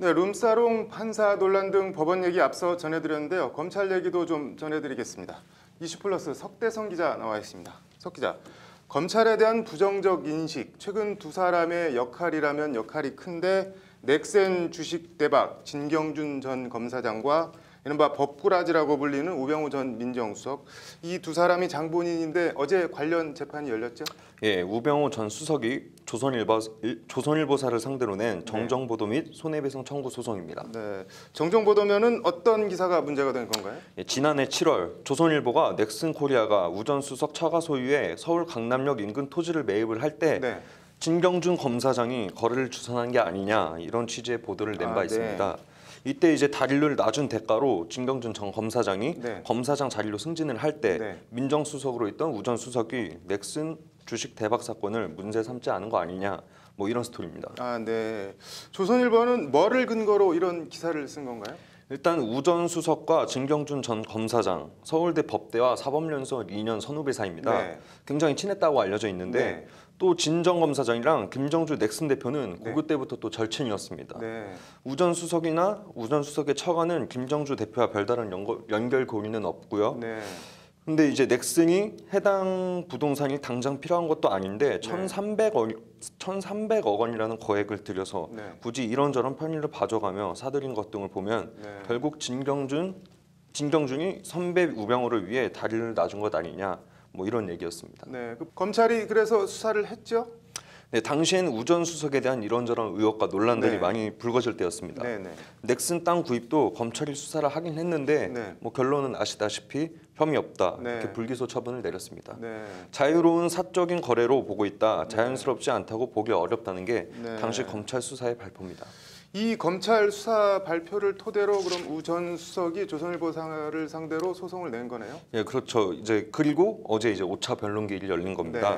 네, 룸사롱 판사 논란 등 법원 얘기 앞서 전해드렸는데요. 검찰 얘기도 좀 전해드리겠습니다. 이슈플러스 석대성 기자 나와 있습니다. 석 기자, 검찰에 대한 부정적 인식, 최근 두 사람의 역할이라면 역할이 큰데 넥센 주식 대박 진경준 전 검사장과 이른바 법꾸라지라고 불리는 우병우 전 민정수석, 이 두 사람이 장본인인데 어제 관련 재판이 열렸죠? 예, 우병우 전 수석이 조선일보사를 상대로 낸 정정보도 및 손해배상 청구 소송입니다. 네, 정정보도면은 어떤 기사가 문제가 된 건가요? 예, 지난해 7월 조선일보가 넥슨코리아가 우 전 수석 처가 소유의 서울 강남역 인근 토지를 매입을 할 때 네. 진경준 검사장이 거래를 주선한 게 아니냐 이런 취지의 보도를 낸 바 있습니다. 이때 이제 다리를 놔준 대가로 진경준 전 검사장이 검사장 자리로 승진을 할 때 민정수석으로 있던 우 전 수석이 넥슨 주식 대박 사건을 문제 삼지 않은 거 아니냐 뭐 이런 스토리입니다. 아, 네. 조선일보는 뭐를 근거로 이런 기사를 쓴 건가요? 일단 우 전 수석과 진경준 전 검사장 서울대 법대와 사법연수원 2년 선후배 사이입니다. 굉장히 친했다고 알려져 있는데 또 진 전 검사장이랑 김정주 넥슨 대표는 고교 때부터 또 절친이었습니다. 우 전 수석이나 우 전 수석의 처가는 김정주 대표와 별다른 연결 고리는 없고요. 근데 이제 넥슨이 해당 부동산이 당장 필요한 것도 아닌데 1,300억 원이라는 거액을 들여서 굳이 이런저런 편의를 봐줘가며 사들인 것 등을 보면 결국 진경준이 선배 우병우를 위해 다리를 놔준 것 아니냐 뭐 이런 얘기였습니다. 네, 검찰이 그래서 수사를 했죠? 네, 당시엔 우 전 수석에 대한 이런저런 의혹과 논란들이 많이 불거질 때였습니다. 넥슨 땅 구입도 검찰이 수사를 하긴 했는데 뭐 결론은 아시다시피 혐의 없다 이렇게 불기소 처분을 내렸습니다. 자유로운 사적인 거래로 보고 있다, 자연스럽지 않다고 보기 어렵다는 게 당시 검찰 수사의 발표입니다. 이 검찰 수사 발표를 토대로 그럼 우 전 수석이 조선일보사를 상대로 소송을 낸 거네요? 예, 그렇죠. 이제 그리고 어제 이제 5차 변론기일이 열린 겁니다.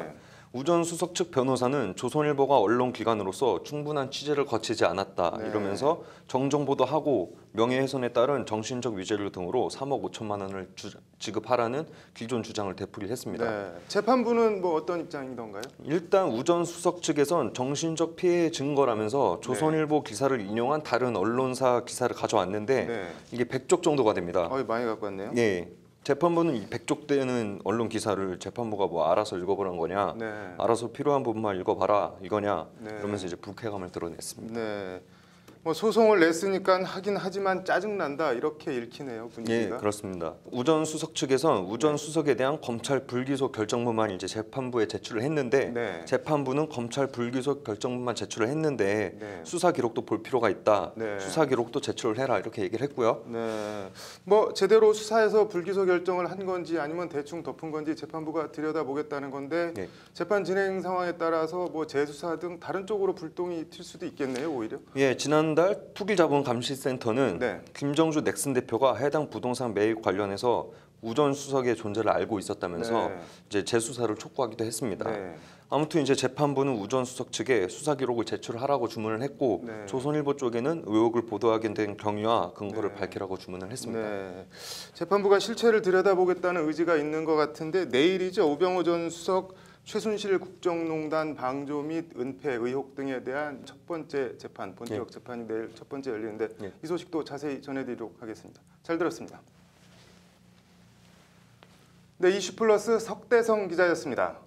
우 전 수석 측 변호사는 조선일보가 언론기관으로서 충분한 취재를 거치지 않았다 이러면서 정정보도하고 명예훼손에 따른 정신적 위자료 등으로 3억 5천만 원을 지급하라는 기존 주장을 되풀이를 했습니다. 재판부는 뭐 어떤 입장이던가요? 일단 우 전 수석 측에선 정신적 피해의 증거라면서 조선일보 기사를 인용한 다른 언론사 기사를 가져왔는데 이게 100쪽 정도가 됩니다. 많이 갖고 왔네요. 네. 재판부는 이 100쪽 되는 언론 기사를 재판부가 뭐 알아서 읽어보란 거냐, 알아서 필요한 부분만 읽어봐라 이거냐 이러면서 이제 불쾌감을 드러냈습니다. 뭐 소송을 냈으니까 하긴 하지만 짜증난다 이렇게 읽히네요, 분위기가. 예, 그렇습니다. 우 전 수석 측에선 우 전 수석에 대한 검찰 불기소 결정문만 이제 재판부에 제출을 했는데 재판부는 검찰 불기소 결정문만 제출을 했는데 수사 기록도 볼 필요가 있다. 수사 기록도 제출을 해라 이렇게 얘기를 했고요. 뭐 제대로 수사해서 불기소 결정을 한 건지 아니면 대충 덮은 건지 재판부가 들여다보겠다는 건데 재판 진행 상황에 따라서 뭐 재수사 등 다른 쪽으로 불똥이 튈 수도 있겠네요, 오히려. 예, 지난달 투기자본감시센터는 김정주 넥슨 대표가 해당 부동산 매입 관련해서 우 전 수석의 존재를 알고 있었다면서 이제 재수사를 촉구하기도 했습니다. 아무튼 이제 재판부는 우 전 수석 측에 수사 기록을 제출하라고 주문을 했고 조선일보 쪽에는 의혹을 보도하게 된 경위와 근거를 밝히라고 주문을 했습니다. 재판부가 실체를 들여다보겠다는 의지가 있는 것 같은데 내일이죠. 우병우 전 수석 최순실 국정농단 방조 및 은폐 의혹 등에 대한 첫 번째 재판, 본격 재판이 내일 첫 번째 열리는데 이 소식도 자세히 전해드리도록 하겠습니다. 잘 들었습니다. 네, 이슈플러스 석대성 기자였습니다.